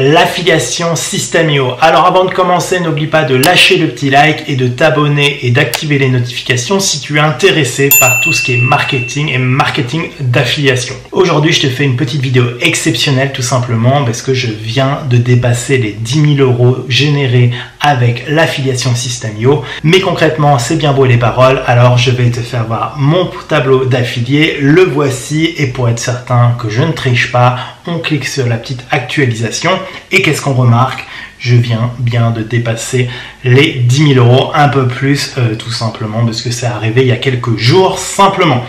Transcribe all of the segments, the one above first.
l'affiliation System.io. Alors avant de commencer, n'oublie pas de lâcher le petit like et de t'abonner et d'activer les notifications si tu es intéressé par tout ce qui est marketing et marketing d'affiliation. Aujourd'hui, je te fais une petite vidéo exceptionnelle tout simplement parce que je viens de dépasser les 10 000 € générés avec l'affiliation System.io. Mais concrètement, c'est bien beau les paroles, alors je vais te faire voir mon tableau d'affiliés. Le voici et pour être certain que je ne triche pas, on clique sur la petite actualisation et qu'est-ce qu'on remarque? Je viens bien de dépasser les 10 000 €, un peu plus tout simplement parce que c'est arrivé il y a quelques jours simplement.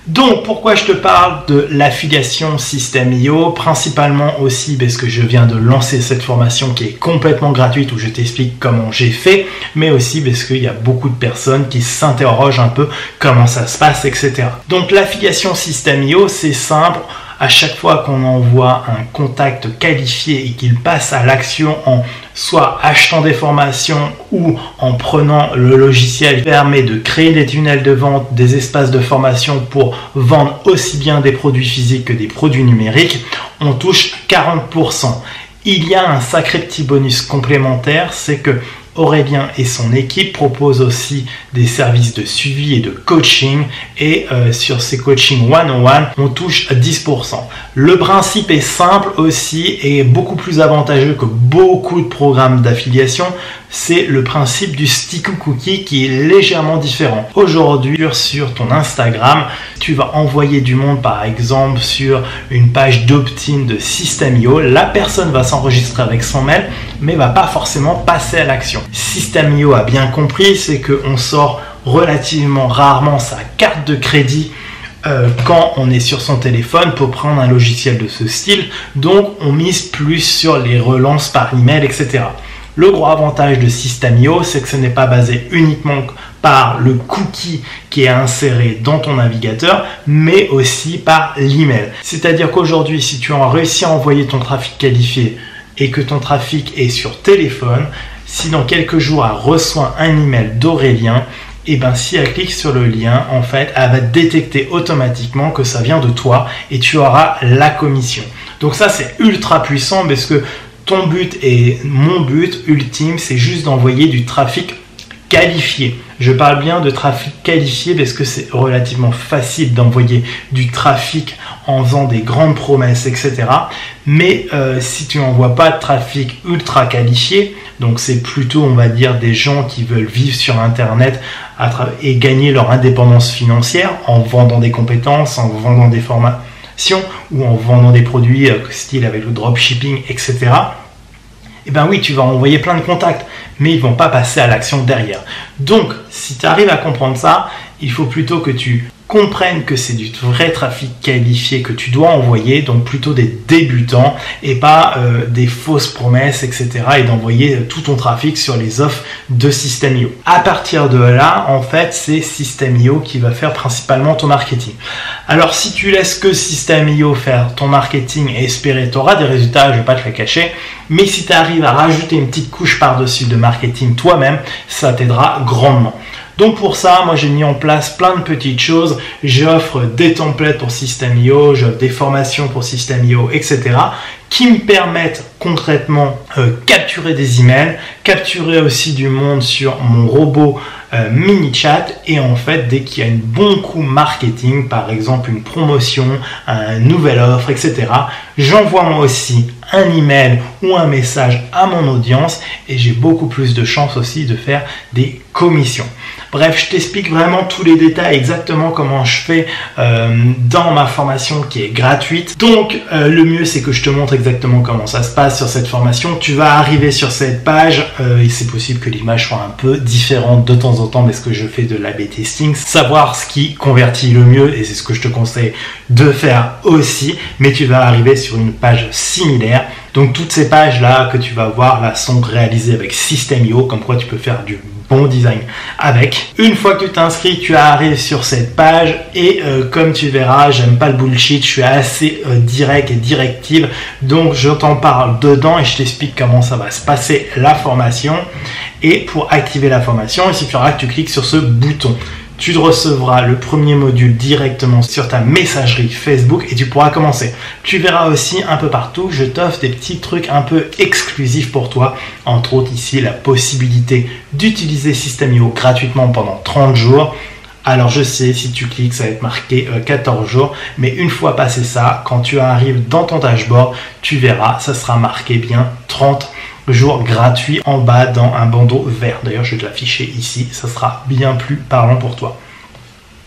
Donc pourquoi je te parle de l'affiliation System.io? Principalement aussi parce que je viens de lancer cette formation qui est complètement gratuite où je t'explique comment j'ai fait, mais aussi parce qu'il y a beaucoup de personnes qui s'interrogent un peu comment ça se passe, etc. Donc l'affiliation System.io, c'est simple. À chaque fois qu'on envoie un contact qualifié et qu'il passe à l'action en soit achetant des formations ou en prenant le logiciel qui permet de créer des tunnels de vente, des espaces de formation pour vendre aussi bien des produits physiques que des produits numériques, on touche 40%. Il y a un sacré petit bonus complémentaire, c'est que Aurélien et son équipe proposent aussi des services de suivi et de coaching et sur ces coachings one-on-one, on touche 10%. Le principe est simple aussi et beaucoup plus avantageux que beaucoup de programmes d'affiliation. C'est le principe du sticky cookie qui est légèrement différent. Aujourd'hui, sur ton Instagram, tu vas envoyer du monde par exemple sur une page d'opt-in de System.io. La personne va s'enregistrer avec son mail mais va pas forcément passer à l'action. System.io a bien compris, c'est qu'on sort relativement rarement sa carte de crédit quand on est sur son téléphone pour prendre un logiciel de ce style, donc on mise plus sur les relances par email, etc. Le gros avantage de System.io, c'est que ce n'est pas basé uniquement par le cookie qui est inséré dans ton navigateur, mais aussi par l'email. C'est-à-dire qu'aujourd'hui, si tu as réussi à envoyer ton trafic qualifié et que ton trafic est sur téléphone, si dans quelques jours elle reçoit un email d'Aurélien, et ben si elle clique sur le lien, en fait, elle va détecter automatiquement que ça vient de toi et tu auras la commission. Donc ça, c'est ultra puissant parce que ton but et mon but ultime, c'est juste d'envoyer du trafic qualifié. Je parle bien de trafic qualifié parce que c'est relativement facile d'envoyer du trafic en faisant des grandes promesses, etc. Mais si tu n'envoies pas de trafic ultra qualifié, donc c'est plutôt, on va dire, des gens qui veulent vivre sur Internet et gagner leur indépendance financière en vendant des compétences, en vendant des formations ou en vendant des produits style avec le dropshipping, etc. Eh bien oui, tu vas envoyer plein de contacts, mais ils ne vont pas passer à l'action derrière. Donc, si tu arrives à comprendre ça, il faut plutôt que tu comprennes que c'est du vrai trafic qualifié que tu dois envoyer, donc plutôt des débutants et pas des fausses promesses, etc. et d'envoyer tout ton trafic sur les offres de System.io. À partir de là, en fait, c'est System.io qui va faire principalement ton marketing. Alors, si tu laisses que System.io faire ton marketing et espérer, tu auras des résultats, je ne vais pas te les cacher, mais si tu arrives à rajouter une petite couche par-dessus de marketing toi-même, ça t'aidera grandement. Donc pour ça, moi j'ai mis en place plein de petites choses. J'offre des templates pour System.io, j'offre des formations pour System.io, etc. qui me permettent concrètement capturer des emails, capturer aussi du monde sur mon robot mini chat et en fait dès qu'il y a un bon coup marketing, par exemple une promotion, une nouvelle offre, etc. j'envoie moi aussi un email ou un message à mon audience et j'ai beaucoup plus de chances aussi de faire des commissions. Bref, je t'explique vraiment tous les détails, exactement comment je fais dans ma formation qui est gratuite. Donc, le mieux, c'est que je te montre exactement comment ça se passe sur cette formation. Tu vas arriver sur cette page et c'est possible que l'image soit un peu différente de temps en temps parce que je fais de l'A/B testing. Savoir ce qui convertit le mieux et c'est ce que je te conseille de faire aussi. Mais tu vas arriver sur une page similaire. Donc, toutes ces pages-là que tu vas voir là sont réalisées avec System.io, comme quoi tu peux faire du bon design avec. Une fois que tu t'inscris, tu arrives sur cette page et comme tu verras, j'aime pas le bullshit, je suis assez direct et directive, donc je t'en parle dedans et je t'explique comment ça va se passer la formation. Et pour activer la formation, il suffira que tu cliques sur ce bouton. tu recevras le premier module directement sur ta messagerie Facebook et tu pourras commencer. Tu verras aussi un peu partout, je t'offre des petits trucs un peu exclusifs pour toi. Entre autres ici, la possibilité d'utiliser System.io gratuitement pendant 30 jours. Alors je sais, si tu cliques, ça va être marqué 14 jours. Mais une fois passé ça, quand tu arrives dans ton dashboard, tu verras, ça sera marqué bien 30 jours gratuits en bas dans un bandeau vert. D'ailleurs, je vais te l'afficher ici, ça sera bien plus parlant pour toi.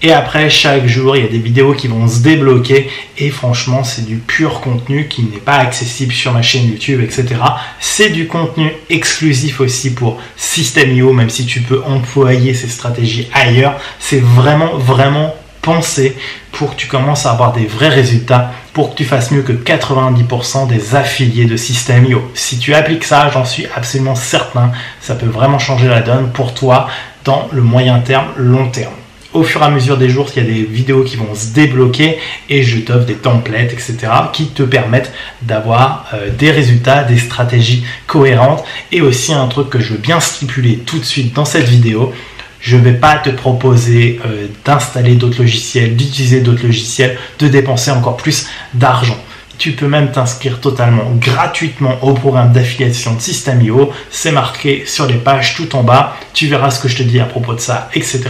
Et après, chaque jour, il y a des vidéos qui vont se débloquer et franchement, c'est du pur contenu qui n'est pas accessible sur ma chaîne YouTube, etc. C'est du contenu exclusif aussi pour System.io, même si tu peux employer ces stratégies ailleurs. C'est vraiment pensé pour que tu commences à avoir des vrais résultats, pour que tu fasses mieux que 90% des affiliés de System.io. Si tu appliques ça, j'en suis absolument certain, ça peut vraiment changer la donne pour toi dans le moyen terme, long terme. Au fur et à mesure des jours, il y a des vidéos qui vont se débloquer et je t'offre des templates, etc. qui te permettent d'avoir des résultats, des stratégies cohérentes. Et aussi un truc que je veux bien stipuler tout de suite dans cette vidéo, je ne vais pas te proposer d'installer d'autres logiciels, d'utiliser d'autres logiciels, de dépenser encore plus d'argent. Tu peux même t'inscrire totalement gratuitement au programme d'affiliation de System.io. C'est marqué sur les pages tout en bas. Tu verras ce que je te dis à propos de ça, etc.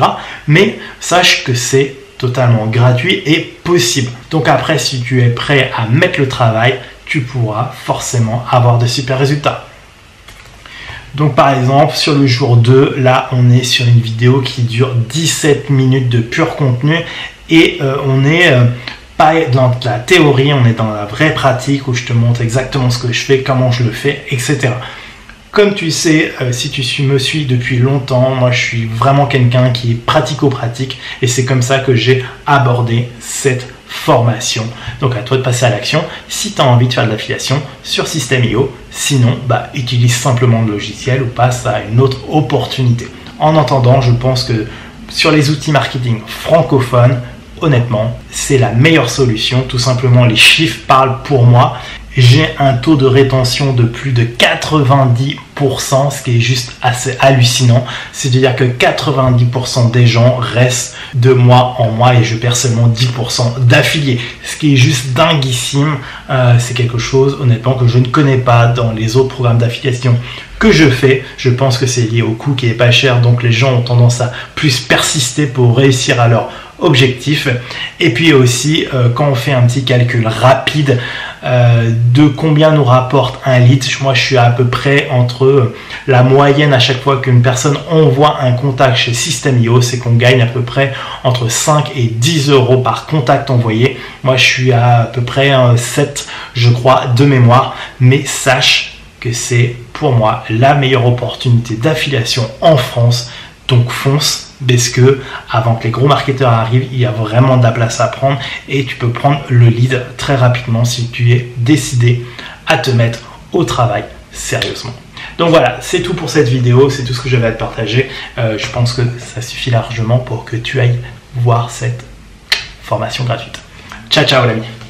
Mais sache que c'est totalement gratuit et possible. Donc après, si tu es prêt à mettre le travail, tu pourras forcément avoir de super résultats. Donc par exemple, sur le jour 2, là, on est sur une vidéo qui dure 17 minutes de pur contenu et on est... pas dans la théorie, on est dans la vraie pratique où je te montre exactement ce que je fais, comment je le fais, etc. Comme tu sais, si tu me suis depuis longtemps, moi je suis vraiment quelqu'un qui est pratico-pratique et c'est comme ça que j'ai abordé cette formation. Donc à toi de passer à l'action si tu as envie de faire de l'affiliation sur System.io. Sinon, utilise simplement le logiciel ou passe à une autre opportunité. En attendant, je pense que sur les outils marketing francophones, honnêtement, c'est la meilleure solution. Tout simplement, les chiffres parlent pour moi. J'ai un taux de rétention de plus de 90%, ce qui est juste assez hallucinant. C'est-à-dire que 90% des gens restent de mois en mois et je perds seulement 10% d'affiliés. Ce qui est juste dinguissime. C'est quelque chose, honnêtement, que je ne connais pas dans les autres programmes d'affiliation que je fais. Je pense que c'est lié au coût qui est pas cher. Donc les gens ont tendance à plus persister pour réussir à leur objectif. Et puis aussi, quand on fait un petit calcul rapide de combien nous rapporte un lead, moi je suis à peu près entre la moyenne à chaque fois qu'une personne envoie un contact chez System.io, c'est qu'on gagne à peu près entre 5 et 10 euros par contact envoyé. Moi je suis à peu près 7 je crois de mémoire, mais sache que c'est pour moi la meilleure opportunité d'affiliation en France. Donc fonce, parce que avant que les gros marketeurs arrivent, il y a vraiment de la place à prendre et tu peux prendre le lead très rapidement si tu es décidé à te mettre au travail sérieusement. Donc voilà, c'est tout pour cette vidéo, c'est tout ce que j'avais à te partager. Je pense que ça suffit largement pour que tu ailles voir cette formation gratuite. Ciao, ciao l'ami.